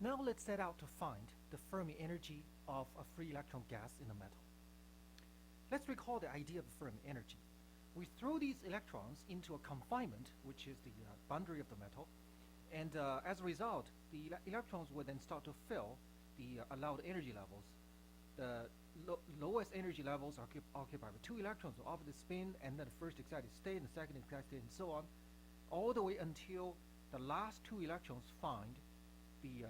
Now let's set out to find the Fermi energy of a free electron gas in a metal. Let's recall the idea of the Fermi energy. We throw these electrons into a confinement, which is the boundary of the metal, and as a result, the electrons will then start to fill the allowed energy levels. The lowest energy levels are occupied by 2 electrons of opposite spin, and then the first excited state and the second excited state, and so on, all the way until the last 2 electrons find the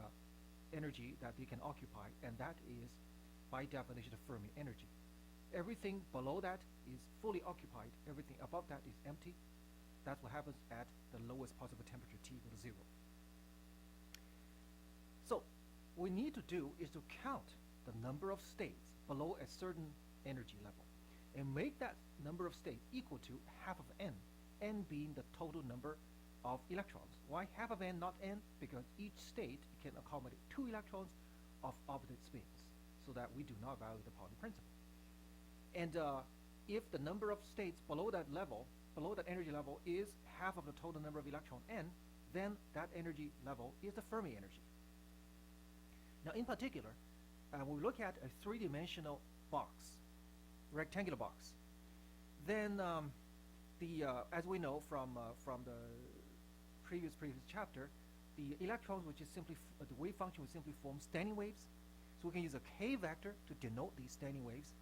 energy that they can occupy, and that is, by definition, the Fermi energy. Everything below that is fully occupied. Everything above that is empty. That's what happens at the lowest possible temperature, T equal to 0. So what we need to do is to count the number of states below a certain energy level and make that number of states equal to half of n being the total number of electrons. Why half of n, not n? Because each state can accommodate 2 electrons of opposite spins, so that we do not violate the Pauli principle. And if the number of states below that level, below that energy level, is half of the total number of electron n, then that energy level is the Fermi energy. Now, in particular, when we look at a 3-dimensional box, rectangular box, then as we know from the previous chapter, the electrons, which is simply the wave function, will simply form standing waves. So we can use a k vector to denote these standing waves.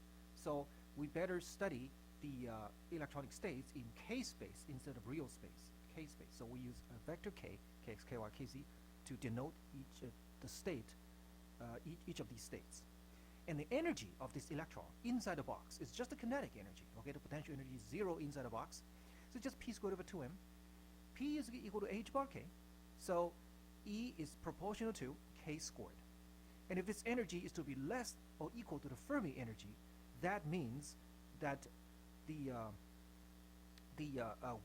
So we better study the electronic states in k space instead of real space, k space. So we use a vector k, kx, ky, kz, to denote each of these states. And the energy of this electron inside the box is just the kinetic energy. Okay, the potential energy is 0 inside the box. So just p squared over 2m. P is equal to h bar k. So E is proportional to k squared. And if this energy is to be less or equal to the Fermi energy, that means that the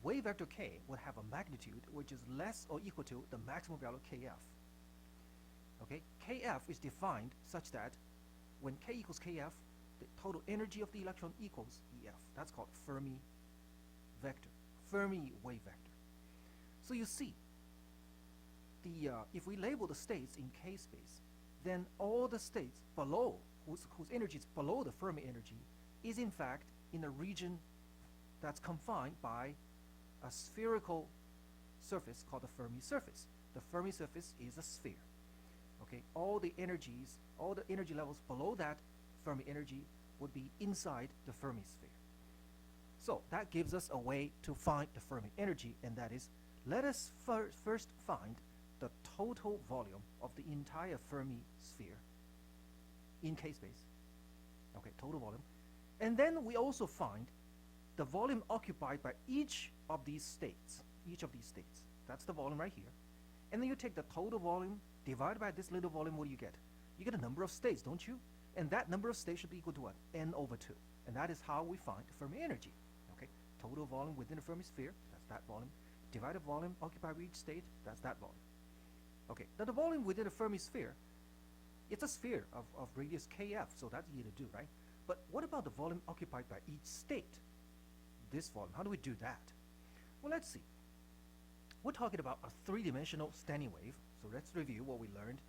wave vector k would have a magnitude which is less or equal to the maximum value kf. Okay, kf is defined such that when k equals kf, the total energy of the electron equals ef. That's called Fermi vector, Fermi wave vector. So you see, if we label the states in k space, then all the states below, whose energy is below the Fermi energy, is in fact in a region that's confined by a spherical surface called the Fermi surface. The Fermi surface is a sphere. Okay, all the energy levels below that Fermi energy would be inside the Fermi sphere. So that gives us a way to find the Fermi energy, and that is, let us first find the total volume of the entire Fermi sphere in k space. Okay, total volume. And then we also find the volume occupied by each of these states. That's the volume right here. And then you take the total volume divided by this little volume. What do you get? You get a number of states, don't you? And that number of states should be equal to what? N over 2. And that is how we find the Fermi energy. Okay, total volume within the Fermi sphere, that's that volume, divided volume occupied by each state, that's that volume. Okay, now the volume within the Fermi sphere, it's a sphere of radius kf, so that's easy to do, right? But what about the volume occupied by each state? This volume, how do we do that? Well, let's see. We're talking about a 3-dimensional standing wave, so let's review what we learned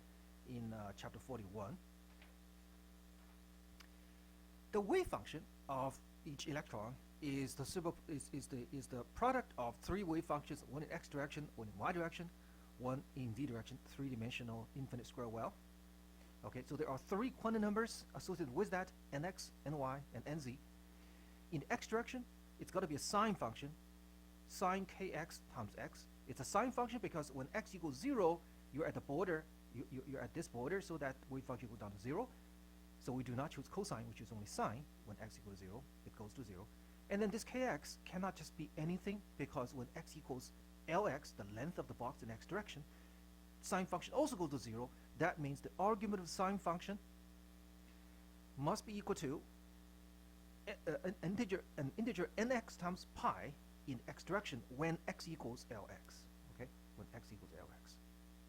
in chapter 41. The wave function of each electron is the product of 3 wave functions, one in x direction, one in y direction, one in v direction, 3-dimensional infinite square well. Okay, so there are 3 quantum numbers associated with that, nx, ny, and nz. In the x direction, it's got to be a sine function, sine kx times x. It's a sine function because when x equals 0, you're at the border, you're at this border, so that wave function goes down to 0. So we do not choose cosine, which is only sine. When x equals 0, it goes to 0. And then this kx cannot just be anything, because when x equals Lx, the length of the box in x direction, sine function also goes to 0. That means the argument of the sine function must be equal to an integer nx times pi in x direction when x equals Lx. Okay, when x equals Lx,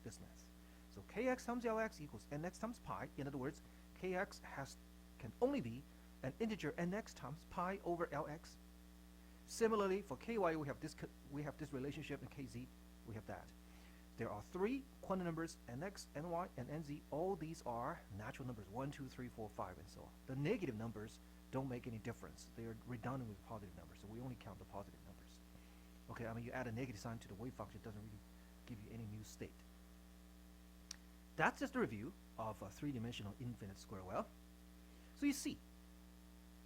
this length. So kx times Lx equals nx times pi. In other words, kx can only be an integer nx times pi over Lx. Similarly, for ky, we have this relationship, and kz, we have that. There are three quantum numbers, nx, ny, and nz. All these are natural numbers, 1, 2, 3, 4, 5, and so on. The negative numbers don't make any difference. They are redundant with positive numbers, so we only count the positive numbers. Okay, I mean, you add a negative sign to the wave function, it doesn't really give you any new state. That's just a review of a three-dimensional infinite square wave. So you see,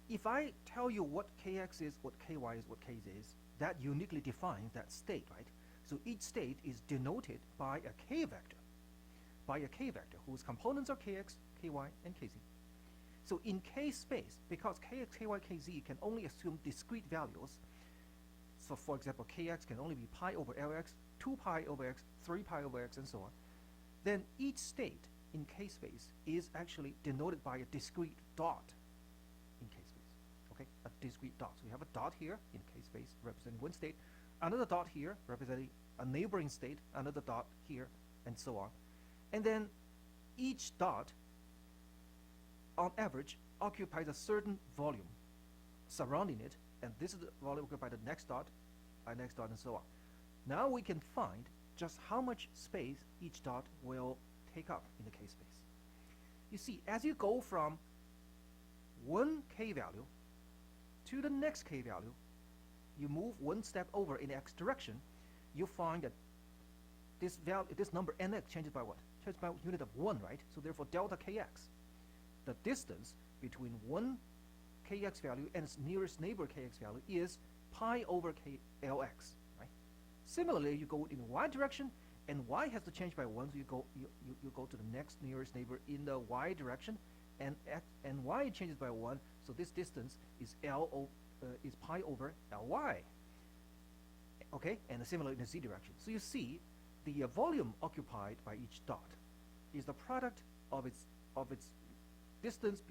if I tell you what kx is, what ky is, what kz is, that uniquely defines that state, right? So each state is denoted by a k vector whose components are kx, ky, and kz. So in k space, because kx, ky, kz can only assume discrete values, so for example, kx can only be pi over lx, 2 pi over x, 3 pi over x, and so on, then each state in k space is actually denoted by a discrete dot in k space, okay? A discrete dot. So we have a dot here in k space representing one state, another dot here representing a neighboring state, another dot here, and so on. And then each dot, on average, occupies a certain volume surrounding it, and this is the volume occupied by the next dot, and so on. Now we can find just how much space each dot will take up in the k space. You see, as you go from one k value to the next k value, you move one step over in the x direction, you find that this number nx changes by what? Changes by unit of 1, right? So therefore delta kx, the distance between one kx value and its nearest neighbor kx value, is pi over lx, right? Similarly, you go in the y direction, and y has to change by 1, so you go to the next nearest neighbor in the y direction, and y changes by 1, so this distance is is pi over ly. Okay, and similarly in the z direction. So you see, the volume occupied by each dot is the product of its distance,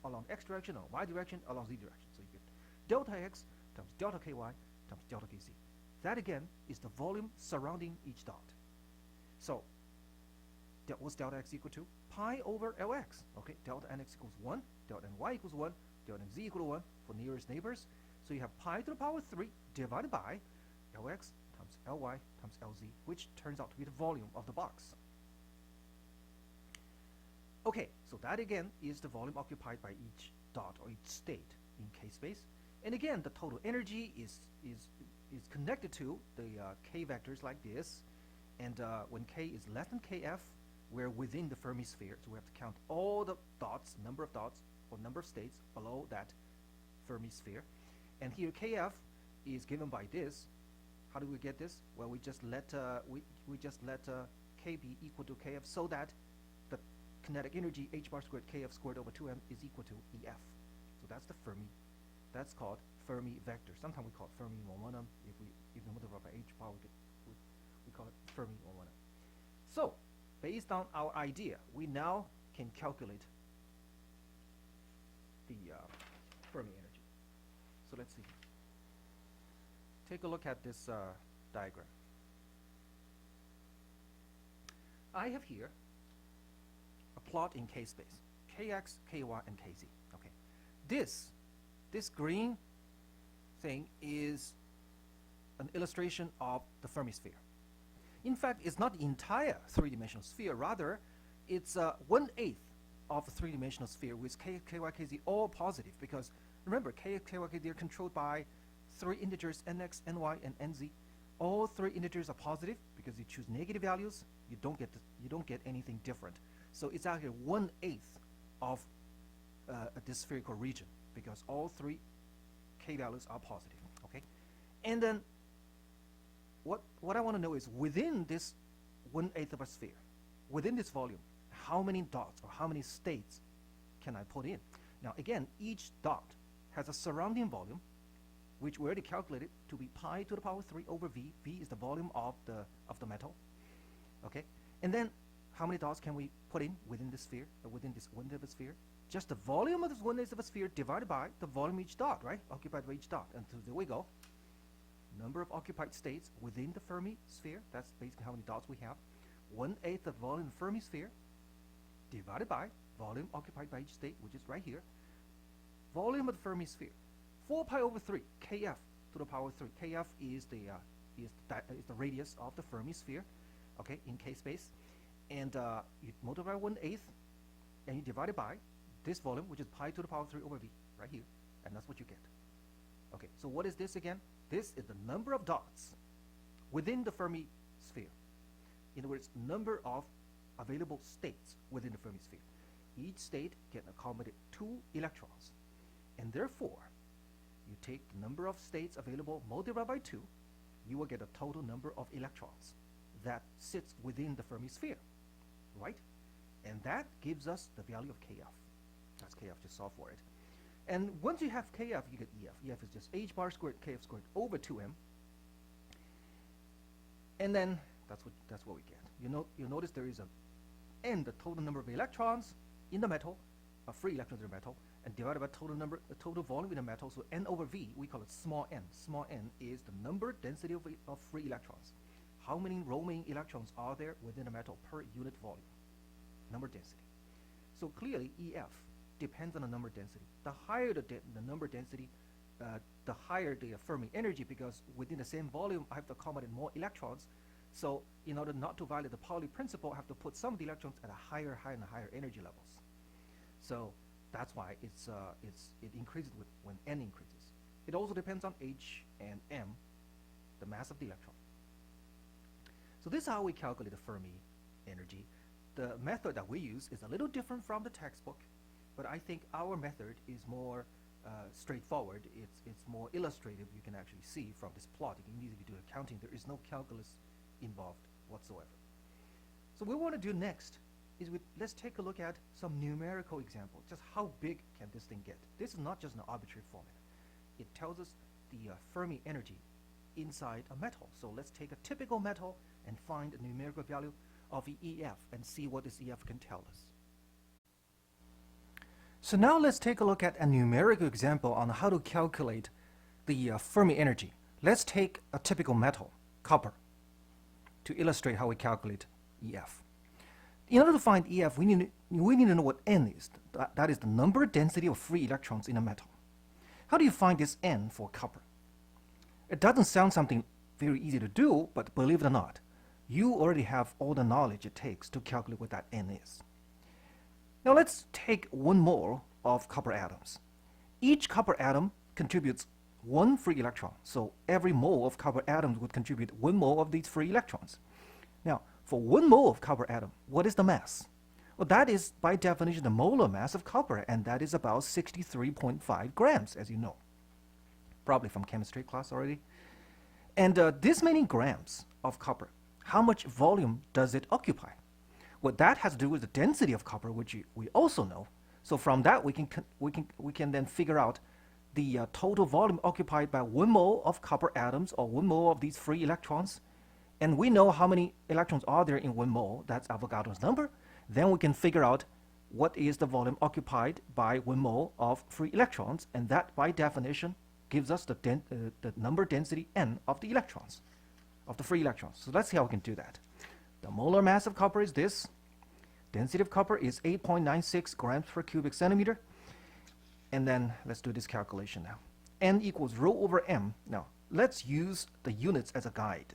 along x direction or y direction along z direction. So you get delta x times delta ky times delta kz. That again is the volume surrounding each dot. So what's delta x equal to? Pi over lx. Okay, delta nx equals 1, delta ny equals 1, delta z equal to 1 for nearest neighbors. So you have pi to the power 3 divided by lx times ly times lz, which turns out to be the volume of the box. Okay, so that again is the volume occupied by each dot or each state in k space. And again, the total energy is connected to the k vectors like this. And when k is less than kf, we're within the Fermi sphere. So we have to count all the dots, number of dots, or number of states below that Fermi sphere. And here kf is given by this. How do we get this? Well, we just let k be equal to kf, so that the kinetic energy h bar squared kf squared over 2m is equal to ef. So that's the Fermi. That's called Fermi vector. Sometimes we call it Fermi momentum. If we multiply by h bar, we call it Fermi momentum. So based on our idea, we now can calculate the Fermi energy. So let's see. Take a look at this diagram. I have here a plot in k space, kx, ky, and kz. Okay, this green thing is an illustration of the Fermi sphere. In fact, it's not the entire three-dimensional sphere. Rather, it's 1/8 of a three-dimensional sphere with k, ky, kz all positive, because remember, k, ky, kz are controlled by three integers, nx, ny, and nz. All three integers are positive because you choose negative values. You don't get anything different. So it's actually 1/8 of this spherical region, because all three k values are positive. Okay, and then what I want to know is, within this 1/8 of a sphere, within this volume, how many dots or how many states can I put in? Now again, each dot has a surrounding volume, which we already calculated to be pi to the power 3 over v. V is the volume of the metal. Okay, and then how many dots can we put in within the sphere, within this 1/8 of a sphere? Just the volume of this 1/8 of a sphere divided by the volume of each dot, right? Occupied by each dot. And so there we go. Number of occupied states within the Fermi sphere. That's basically how many dots we have. 1/8 of volume of the Fermi sphere divided by volume occupied by each state, which is right here. Volume of the Fermi sphere. 4 pi over 3 kf to the power 3. Kf is the radius of the Fermi sphere. okay, in K space, and you multiply 1/8, and you divide it by this volume, which is pi to the power 3 over v, right here, and that's what you get. Okay, so what is this again? This is the number of dots within the Fermi sphere. In other words, number of available states within the Fermi sphere. Each state can accommodate 2 electrons, and therefore, you take the number of states available multiplied by 2, you will get a total number of electrons that sits within the Fermi sphere, right? And that gives us the value of Kf. That's Kf, just solve for it. And once you have Kf, you get Ef. Ef is just h bar squared Kf squared over 2m. And then that's what we get. You notice there is a n, the total number of electrons in the metal, free electrons in the metal, and divided by the total volume in the metal. So n over v, we call it small n. Small n is the number density of free electrons. How many roaming electrons are there within a metal per unit volume? Number density. So clearly, Ef depends on the number density. The higher the number density, the higher the Fermi energy, because within the same volume, I have to accommodate more electrons. So in order not to violate the Pauli principle, I have to put some of the electrons at a higher and higher energy levels. So that's why it increases when n increases. It also depends on h and m, the mass of the electron. So this is how we calculate the Fermi energy. The method that we use is a little different from the textbook, but I think our method is more straightforward. It's more illustrative. You can actually see from this plot. You can easily do accounting. There is no calculus involved whatsoever. So what we want to do next is let's take a look at some numerical example. Just how big can this thing get? This is not just an arbitrary formula. It tells us the Fermi energy inside a metal. So let's take a typical metal and find a numerical value of EF and see what this EF can tell us. So now let's take a look at a numerical example on how to calculate the Fermi energy. Let's take a typical metal, copper, to illustrate how we calculate EF. In order to find EF, we need to know what N is. That is the number density of free electrons in a metal. How do you find this N for copper? It doesn't sound something very easy to do, but believe it or not, you already have all the knowledge it takes to calculate what that N is. Now let's take 1 mole of copper atoms. Each copper atom contributes 1 free electron, so every mole of copper atoms would contribute 1 mole of these free electrons. Now, for 1 mole of copper atom, what is the mass? Well, that is, by definition, the molar mass of copper, and that is about 63.5 grams, as you know. Probably from chemistry class already. And this many grams of copper, how much volume does it occupy? What that has to do with the density of copper, which we also know. So from that, we can then figure out the total volume occupied by 1 mole of copper atoms, or 1 mole of these free electrons. And we know how many electrons are there in 1 mole. That's Avogadro's number. Then we can figure out what is the volume occupied by 1 mole of free electrons, and that, by definition, gives us the number density N of the electrons, of the free electrons. So let's see how we can do that. The molar mass of copper is this. Density of copper is 8.96 grams per cubic centimeter. And then let's do this calculation now. N equals rho over m. Now, let's use the units as a guide.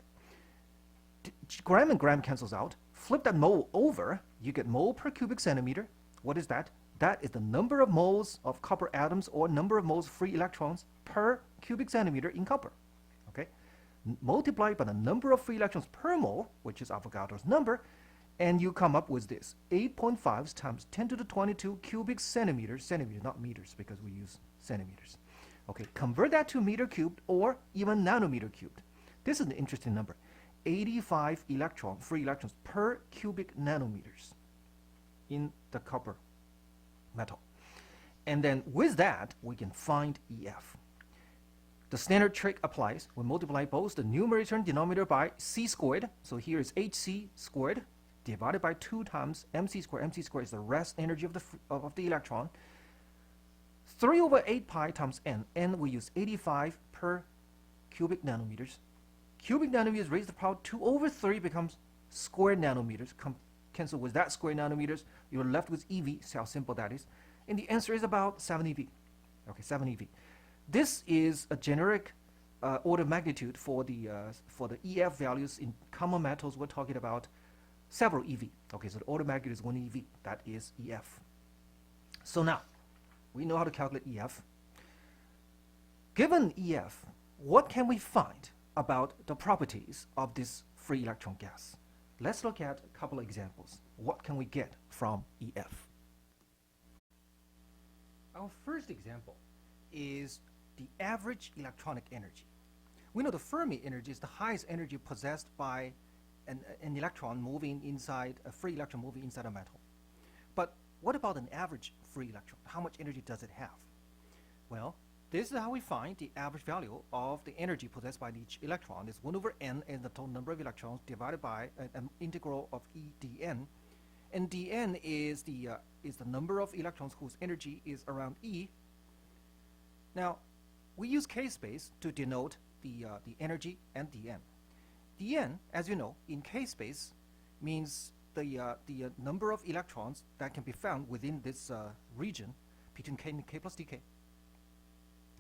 Gram and gram cancels out. Flip that mole over, you get mole per cubic centimeter. What is that? That is the number of moles of copper atoms, or number of moles of free electrons per cubic centimeter in copper. Okay? Multiply by the number of free electrons per mole, which is Avogadro's number, and you come up with this. 8.5 times 10 to the 22 cubic centimeters, centimeters, not meters, because we use centimeters. Okay, convert that to meter cubed, or even nanometer cubed. This is an interesting number. 85 free electrons per cubic nanometers in the copper metal. And then with that, we can find EF. The standard trick applies. We multiply both the numerator and denominator by c squared. So here is hc squared divided by 2 times mc squared. Mc squared is the rest energy of the electron. 3 over 8 pi times n. N we use 85 per cubic nanometers. Cubic nanometers raised to the power 2 over 3 becomes squared nanometers. Cancel with that squared nanometers. You're left with EV. See how simple that is. And the answer is about 7 EV. Okay, 7 EV. This is a generic order of magnitude for the EF values in common metals, we're talking about several EV. Okay, so the order of magnitude is 1 EV. That is EF. So now, we know how to calculate EF. Given EF, what can we find about the properties of this free electron gas? Let's look at a couple of examples. What can we get from EF? Our first example is the average electronic energy. We know the Fermi energy is the highest energy possessed by an electron moving inside, a free electron moving inside a metal. But what about an average free electron? How much energy does it have? Well, this is how we find the average value of the energy possessed by each electron. It's 1 over n is the total number of electrons divided by an integral of E dn. And dn is the number of electrons whose energy is around E. Now, we use k-space to denote the energy and dn. dn, as you know, in k-space means the number of electrons that can be found within this region between k and k plus dk.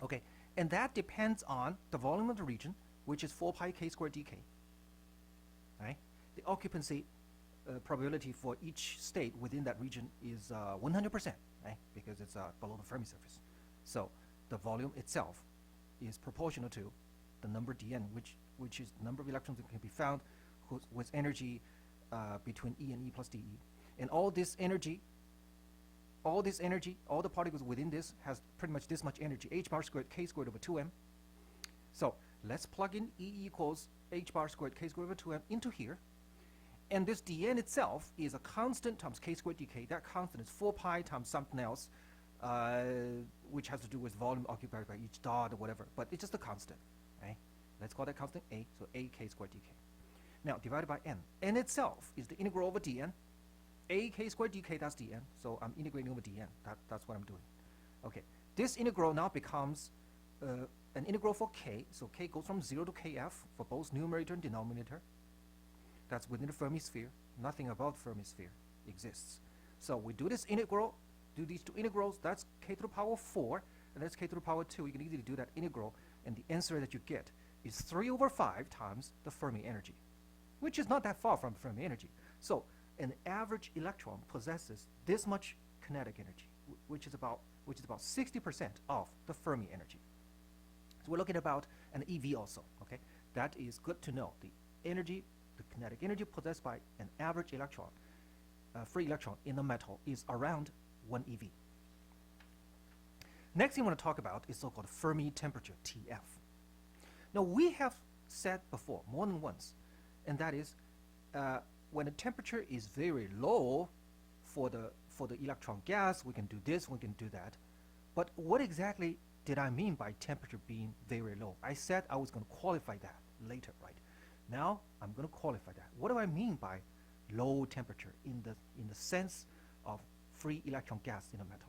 Okay, and that depends on the volume of the region, which is 4 pi k squared dk. Right? The occupancy probability for each state within that region is 100%, right? Because it's below the Fermi surface. So the volume itself is proportional to the number dn, which is the number of electrons that can be found with energy between E and E plus dE. And all this energy, all the particles within this has pretty much this much energy, h bar squared k squared over 2m. So let's plug in E equals h bar squared k squared over 2m into here. And this dn itself is a constant times k squared dk. That constant is 4 pi times something else, which has to do with volume occupied by each dot or whatever. But it's just a constant. Right? Let's call that constant a, so a k squared dk. Now, divided by n. N itself is the integral over dn. A k squared dk, that's dn. So I'm integrating over dn. That's what I'm doing. Okay. This integral now becomes an integral for k. So k goes from 0 to kf for both numerator and denominator. That's within the Fermi sphere. Nothing above the Fermi sphere exists. So we do this integral, do these two integrals. That's k to the power 4, and that's k to the power 2. You can easily do that integral, and the answer that you get is 3 over 5 times the Fermi energy, which is not that far from Fermi energy. So an average electron possesses this much kinetic energy, which is about 60% of the Fermi energy. So we're looking about an EV also. Okay, that is good to know. The energy, the kinetic energy possessed by an average electron, free electron in a metal is around 1 EV. Next thing I want to talk about is so-called Fermi temperature, TF. Now we have said before more than once, and that is when the temperature is very low for the electron gas, we can do this, we can do that. But what exactly did I mean by temperature being very low? I said I was going to qualify that later, right? Now I'm going to qualify that. What do I mean by low temperature in the sense of free electron gas in a metal?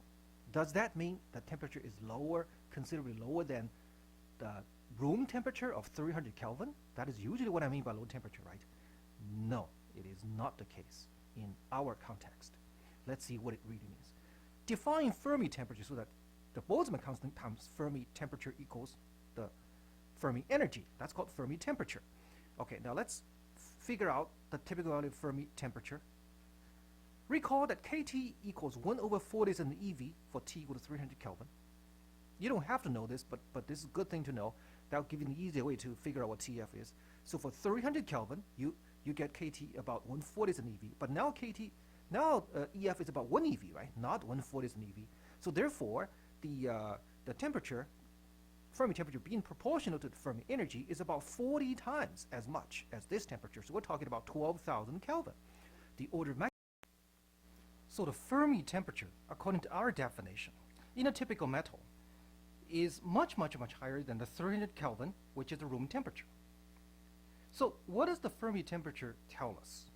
Does that mean the temperature is lower, considerably lower than the room temperature of 300 Kelvin? That is usually what I mean by low temperature, right? No, it is not the case in our context. Let's see what it really means. Define Fermi temperature so that the Boltzmann constant times Fermi temperature equals the Fermi energy. That's called Fermi temperature. Okay, now let's figure out the typical value of Fermi temperature. Recall that kT equals 1 over 40 in the EV for T equal to 300 Kelvin. You don't have to know this, but this is a good thing to know. That will give you an easier way to figure out what TF is. So for 300 Kelvin, you get KT about 1/40 in EV. But now EF is about 1 EV, right? Not 1/40 in EV. So therefore, the temperature, Fermi temperature being proportional to the Fermi energy is about 40 times as much as this temperature. So we're talking about 12,000 Kelvin. The order of magnitude. So the Fermi temperature, according to our definition, in a typical metal, is much, much, much higher than the 300 Kelvin, which is the room temperature. So what does the Fermi temperature tell us?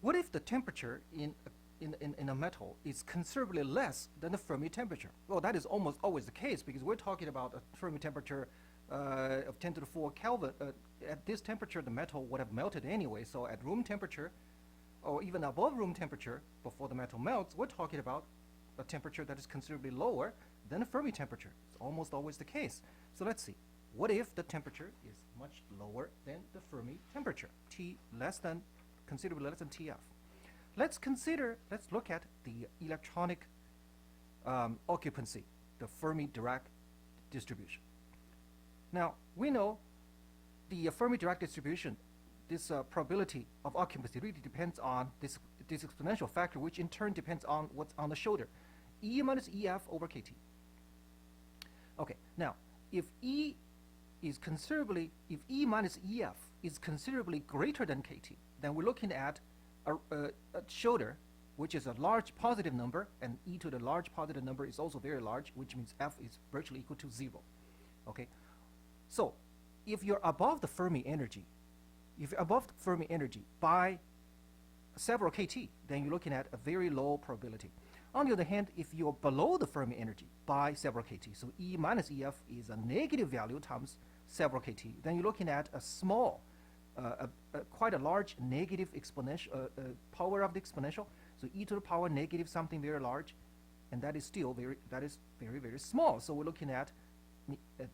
What if the temperature in a metal is considerably less than the Fermi temperature? Well, that is almost always the case because we're talking about a Fermi temperature of 10 to the 4 Kelvin. At this temperature, the metal would have melted anyway. So at room temperature, or even above room temperature, before the metal melts, we're talking about a temperature that is considerably lower than a Fermi temperature. It's almost always the case. So let's see. What if the temperature is much lower than the Fermi temperature, T less than, considerably less than TF? Let's look at the electronic occupancy, the Fermi-Dirac distribution. Now, we know the Fermi-Dirac distribution, this probability of occupancy really depends on this exponential factor, which in turn depends on what's on the shoulder, E minus EF over KT. Okay, now, if E minus EF is considerably greater than KT, then we're looking at a shoulder, which is a large positive number, and E to the large positive number is also very large, which means F is virtually equal to 0. Okay, so if you're above the Fermi energy, by several KT, then you're looking at a very low probability. On the other hand, if you're below the Fermi energy by several KT, so E minus EF is a negative value times several KT, then you're looking at a small, quite a large negative exponential power of the exponential. So e to the power negative something very large, and that is still very, very small. So we're looking at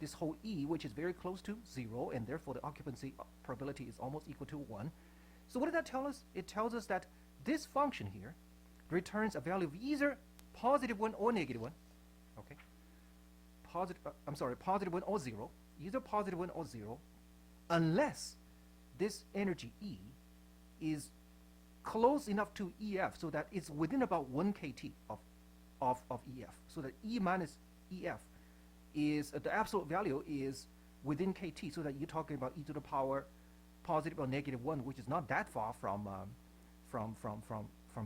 this whole E, which is very close to 0, and therefore the occupancy probability is almost equal to 1. So what does that tell us? It tells us that this function here returns a value of either positive 1 or negative 1. Okay, positive 1 or 0, either positive 1 or 0, unless this energy E is close enough to EF so that it's within about 1 KT of EF, so that E minus EF is the absolute value is within KT, so that you're talking about e to the power positive or negative 1, which is not that far from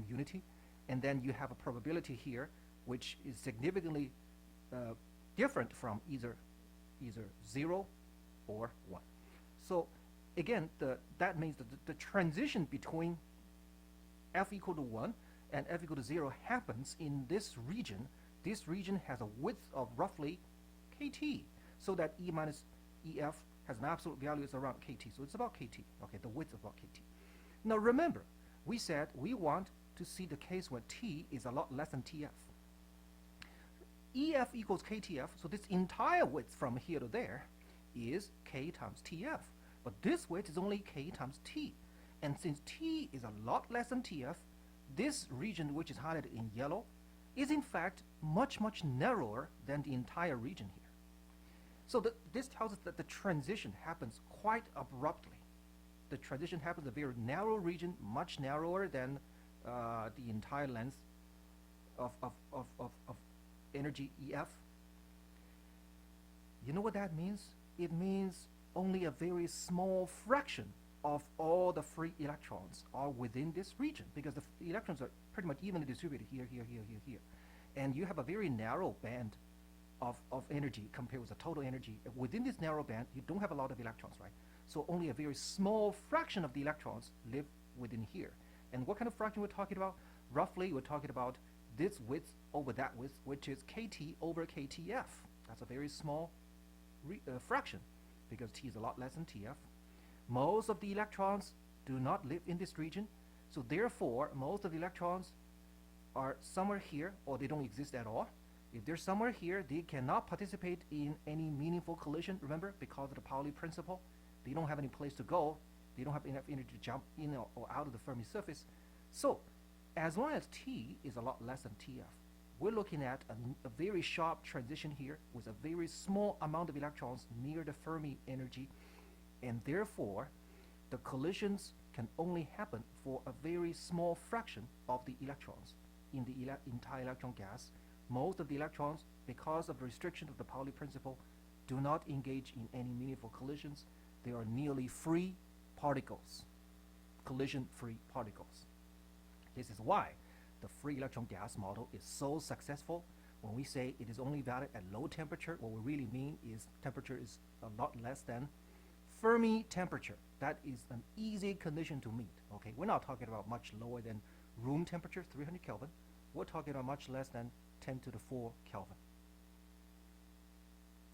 unity. And then you have a probability here which is significantly different from either 0 or 1. So again, that means that the transition between F equal to 1 and F equal to 0 happens in this region. This region has a width of roughly KT, so that E minus EF has an absolute value is around KT. So it's about KT. Okay, the width is about KT. Now remember, we said we want to see the case where T is a lot less than TF. EF equals KTF, so this entire width from here to there is K times TF. But this width is only K times T. And since T is a lot less than TF, this region, which is highlighted in yellow, is in fact much narrower than the entire region here. So this tells us that the transition happens quite abruptly. The transition happens in a very narrow region, much narrower than the entire length of energy EF. You know what that means? It means only a very small fraction of all the free electrons are within this region, because the electrons are pretty much evenly distributed here. And you have a very narrow band of energy compared with the total energy. Within this narrow band, you don't have a lot of electrons, right? So only a very small fraction of the electrons live within here. And what kind of fraction we're talking about? Roughly, we're talking about this width over that width, which is KT over KTF. That's a very small fraction, because T is a lot less than TF. Most of the electrons do not live in this region, so therefore most of the electrons are somewhere here, or they don't exist at all. If they're somewhere here, they cannot participate in any meaningful collision, remember, because of the Pauli principle. They don't have any place to go. They don't have enough energy to jump in or out of the Fermi surface. So as long as T is a lot less than TF, we're looking at a very sharp transition here with a very small amount of electrons near the Fermi energy, and therefore the collisions can only happen for a very small fraction of the electrons in the entire electron gas. Most of the electrons, because of the restriction of the Pauli principle, do not engage in any meaningful collisions. They are nearly free particles, collision-free particles. This is why the free electron gas model is so successful. When we say it is only valid at low temperature, what we really mean is temperature is a lot less than Fermi temperature. That is an easy condition to meet. Okay, we're not talking about much lower than room temperature, 300 Kelvin. We're talking about much less than 10 to the 4 Kelvin.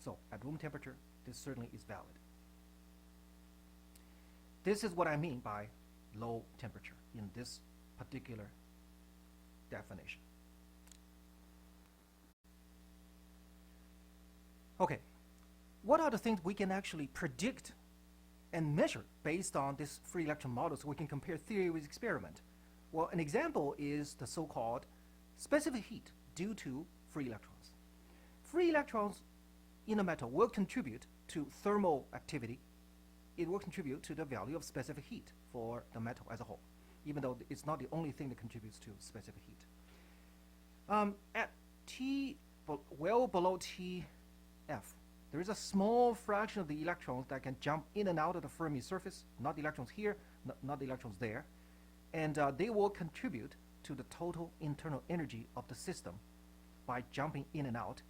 So at room temperature, this certainly is valid. This is what I mean by low temperature in this particular definition. Okay, what are the things we can actually predict and measure based on this free electron model so we can compare theory with experiment? Well, an example is the so-called specific heat due to free electrons. Free electrons in a metal will contribute to thermal activity. It will contribute to the value of specific heat for the metal as a whole, even though it's not the only thing that contributes to specific heat. At T, well below TF, there is a small fraction of the electrons that can jump in and out of the Fermi surface, not the electrons here, not the electrons there, and they will contribute to the total internal energy of the system by jumping in and out.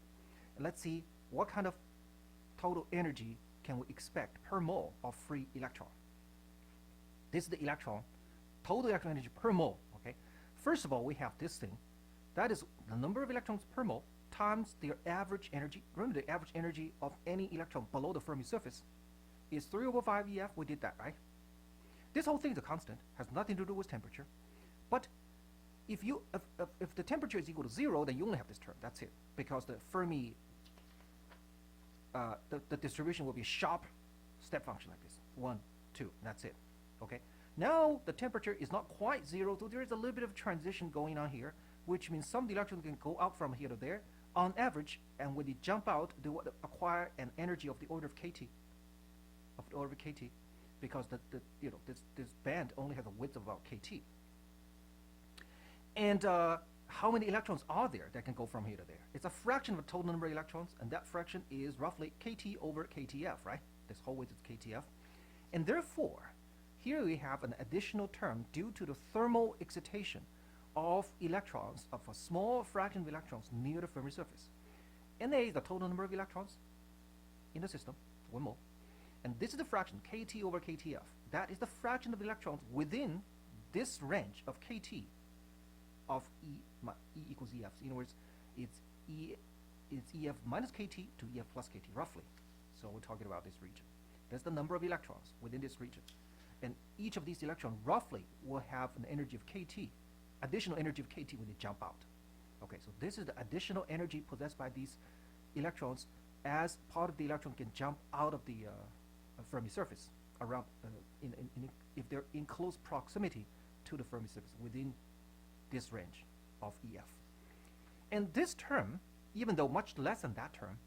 And let's see what kind of total energy can we expect per mole of free electron. This is the electron, total electron energy per mole, okay? First of all, we have this thing. That is the number of electrons per mole times their average energy. Remember, the average energy of any electron below the Fermi surface is 3/5 EF. We did that, right? This whole thing is a constant, has nothing to do with temperature. But if the temperature is equal to 0, then you only have this term. That's it, because the Fermi, the distribution will be a sharp step function like this, 1, 2. That's it. Okay. Now the temperature is not quite 0, so there is a little bit of transition going on here, which means some of the electrons can go out from here to there on average, and when they jump out, they will acquire an energy of the order of kT, because this band only has a width of about kT. And how many electrons are there that can go from here to there? It's a fraction of the total number of electrons, and that fraction is roughly kT over kTf, right? This whole width is kTf. And therefore, here we have an additional term due to the thermal excitation of electrons, of a small fraction of electrons near the Fermi surface. Na is the total number of electrons in the system, 1 mole. And this is the fraction, kT over kTf. That is the fraction of electrons within this range of kT of E equals EF. In other words, it's EF minus kT to EF plus kT, roughly. So we're talking about this region. That's the number of electrons within this region. And each of these electrons roughly will have an energy of kT, additional energy of kT when they jump out. Okay, so this is the additional energy possessed by these electrons as part of the electron can jump out of the Fermi surface around, if they're in close proximity to the Fermi surface within this range of EF. And this term, even though much less than that term,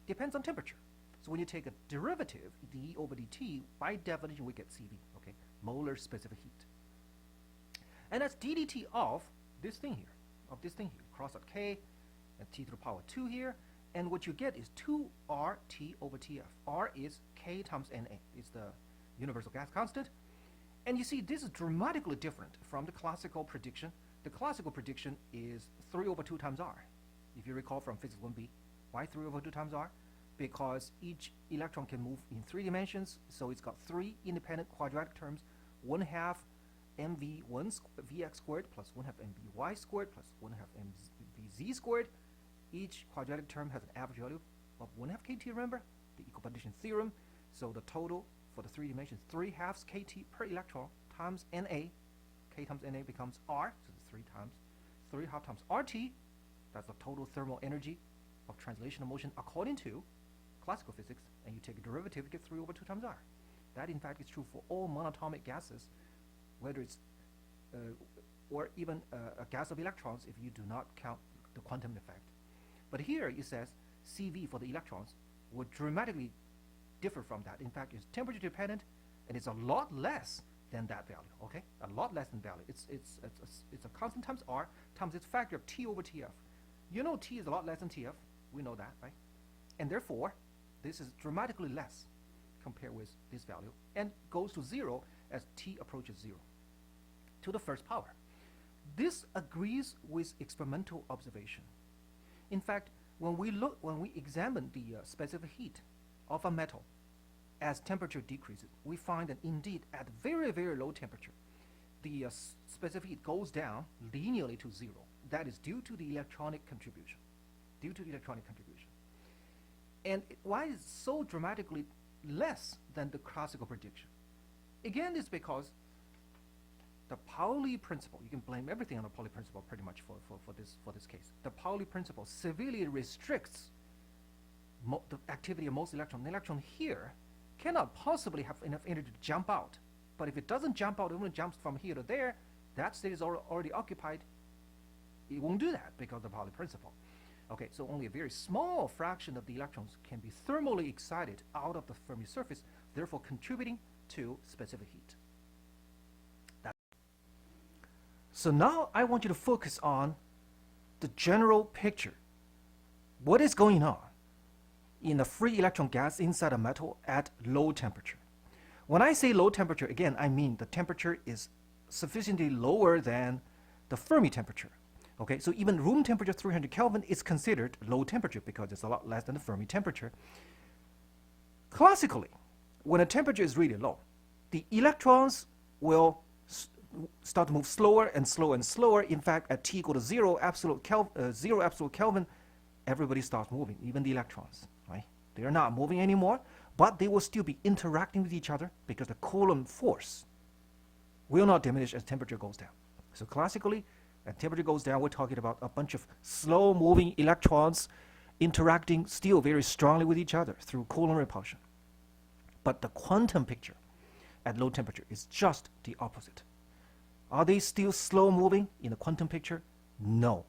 depends on temperature. So when you take a derivative, dE over dt, by definition we get CV, okay, molar specific heat. And that's d dt of this thing here, cross out k, and t to the power 2 here, and what you get is 2RT over TF. R is k times Na, it's the universal gas constant. And you see, this is dramatically different from the classical prediction. The classical prediction is 3/2 times R. If you recall from physics 1b, why 3/2 times R? Because each electron can move in 3 dimensions, so it's got 3 independent quadratic terms, 1/2 mv1 vx squared plus 1/2 mvy squared plus 1/2 mvz squared. Each quadratic term has an average value of 1/2 kT, remember? The equipartition theorem. So the total for the 3 dimensions, 3/2 kT per electron times Na. K times Na becomes R, so it's 3/2 times RT. That's the total thermal energy of translational motion according to classical physics, and you take a derivative, you get 3/2 times R. That in fact is true for all monatomic gases, whether it's or even a gas of electrons if you do not count the quantum effect. But here it says CV for the electrons would dramatically differ from that. In fact, it's temperature dependent, and it's a lot less than that value. Okay, a lot less than value. It's a constant times R times its factor of T over TF. You know T is a lot less than TF. We know that, right? And therefore, this is dramatically less compared with this value, and goes to 0 as T approaches 0 to the first power. This agrees with experimental observation. In fact, when we examine the specific heat of a metal as temperature decreases, we find that indeed at very, very low temperature, the specific heat goes down linearly to 0. That is due to the electronic contribution. And why is it so dramatically less than the classical prediction? Again, it's because the Pauli principle, you can blame everything on the Pauli principle pretty much for this case. The Pauli principle severely restricts the activity of most electrons, the electron here cannot possibly have enough energy to jump out. But if it doesn't jump out, it only jumps from here to there, that state is already occupied. It won't do that because of the Pauli principle. Okay, so only a very small fraction of the electrons can be thermally excited out of the Fermi surface, therefore contributing to specific heat. So now I want you to focus on the general picture. What is going on in a free electron gas inside a metal at low temperature? When I say low temperature, again, I mean the temperature is sufficiently lower than the Fermi temperature. Okay, so even room temperature 300 Kelvin is considered low temperature because it's a lot less than the Fermi temperature. Classically, when a temperature is really low, the electrons will start to move slower and slower and slower. In fact, at T equal to 0 absolute Kelvin, everybody starts moving, even the electrons. Right? They are not moving anymore, but they will still be interacting with each other because the Coulomb force will not diminish as temperature goes down. So classically, as temperature goes down, we're talking about a bunch of slow-moving electrons interacting still very strongly with each other through Coulomb repulsion. But the quantum picture at low temperature is just the opposite. Are they still slow-moving in the quantum picture? No.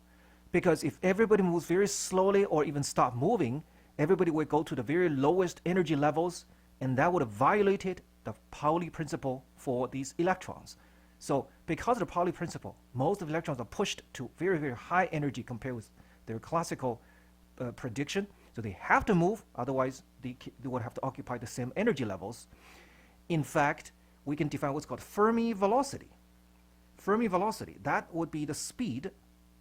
Because if everybody moves very slowly or even stop moving, everybody will go to the very lowest energy levels, and that would have violated the Pauli principle for these electrons. So because of the Pauli principle, most of the electrons are pushed to very, very high energy compared with their classical prediction. So they have to move, otherwise they would have to occupy the same energy levels. In fact, we can define what's called Fermi velocity. Fermi velocity, that would be the speed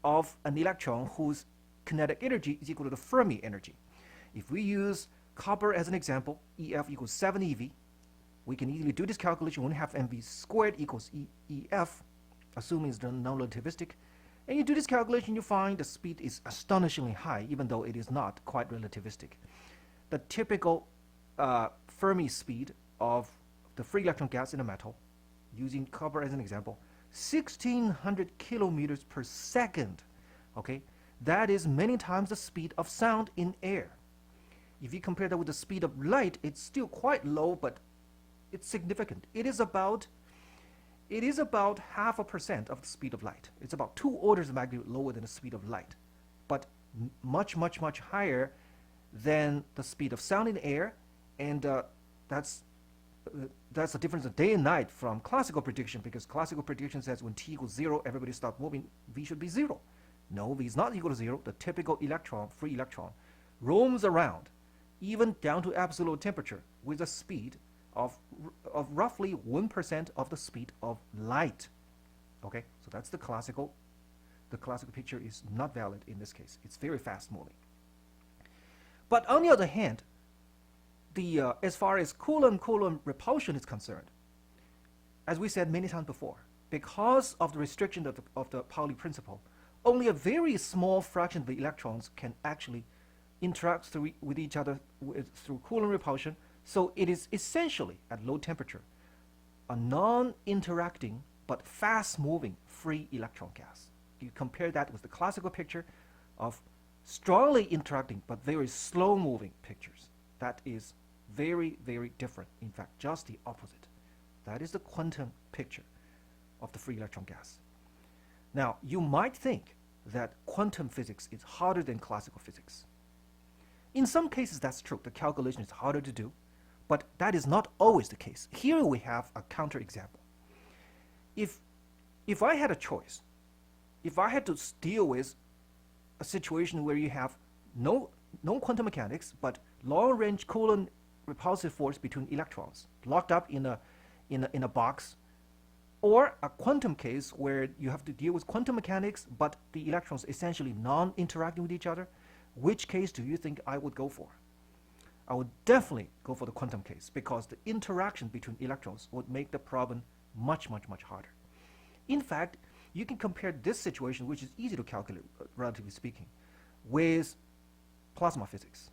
of an electron whose kinetic energy is equal to the Fermi energy. If we use copper as an example, EF equals 7 eV, we can easily do this calculation. 1/2 mv squared equals EF, assuming it's non-relativistic. And you do this calculation, you find the speed is astonishingly high, even though it is not quite relativistic. The typical Fermi speed of the free electron gas in a metal, using copper as an example, 1,600 kilometers per second. Okay, that is many times the speed of sound in air. If you compare that with the speed of light, it's still quite low, but it's significant. It is about 0.5% of the speed of light. It's about 2 orders of magnitude lower than the speed of light, but much, much, much higher than the speed of sound in air, and that's the difference of day and night from classical prediction, because classical prediction says when T equals 0, everybody stops moving, V should be 0. No, V is not equal to 0. The typical electron, free electron, roams around, even down to absolute temperature, with a speed of roughly 1% of the speed of light. Okay, so that's the classical. The classical picture is not valid in this case. It's very fast moving. But on the other hand, as far as Coulomb repulsion is concerned, as we said many times before, because of the restriction of the Pauli principle, only a very small fraction of the electrons can actually interact with each other through Coulomb repulsion. So it is essentially, at low temperature, a non-interacting but fast-moving free electron gas. You compare that with the classical picture of strongly interacting but very slow-moving pictures. That is very, very different. In fact, just the opposite. That is the quantum picture of the free electron gas. Now, you might think that quantum physics is harder than classical physics. In some cases, that's true. The calculation is harder to do. But that is not always the case. Here we have a counterexample. If I had a choice, if I had to deal with a situation where you have no quantum mechanics, but long-range Coulomb repulsive force between electrons locked up in a box, or a quantum case where you have to deal with quantum mechanics, but the electrons essentially non-interacting with each other, which case do you think I would go for? I would definitely go for the quantum case, because the interaction between electrons would make the problem much, much, much harder. In fact, you can compare this situation, which is easy to calculate, relatively speaking, with plasma physics.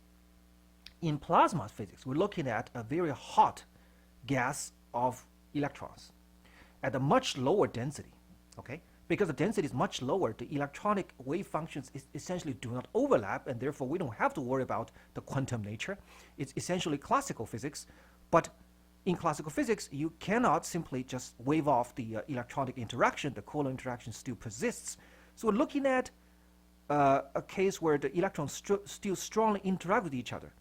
In plasma physics, we're looking at a very hot gas of electrons at a much lower density, okay? because the density is much lower, the electronic wave functions essentially do not overlap, and therefore we don't have to worry about the quantum nature. It's essentially classical physics, but in classical physics, you cannot simply just wave off the electronic interaction. The Coulomb interaction still persists. So we're looking at a case where the electrons still strongly interact with each other,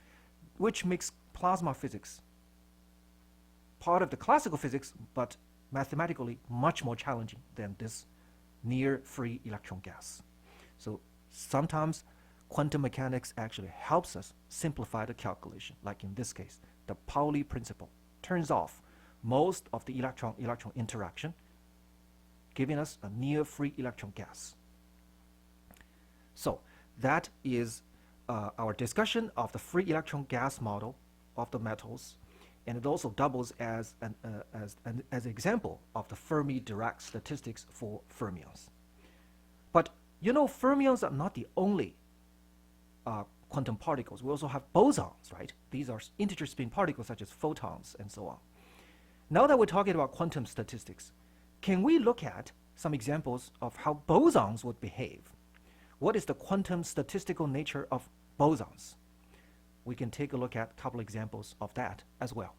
which makes plasma physics part of the classical physics, but mathematically much more challenging than this near free electron gas. So sometimes quantum mechanics actually helps us simplify the calculation, like in this case, the Pauli principle turns off most of the electron-electron interaction, giving us a near free electron gas. So that is our discussion of the free electron gas model of the metals, and it also doubles as an example of the Fermi-Dirac statistics for fermions. But you know, fermions are not the only quantum particles. We also have bosons, right? These are integer spin particles such as photons and so on. Now that we're talking about quantum statistics, can we look at some examples of how bosons would behave? What is the quantum statistical nature of bosons? We can take a look at a couple examples of that as well.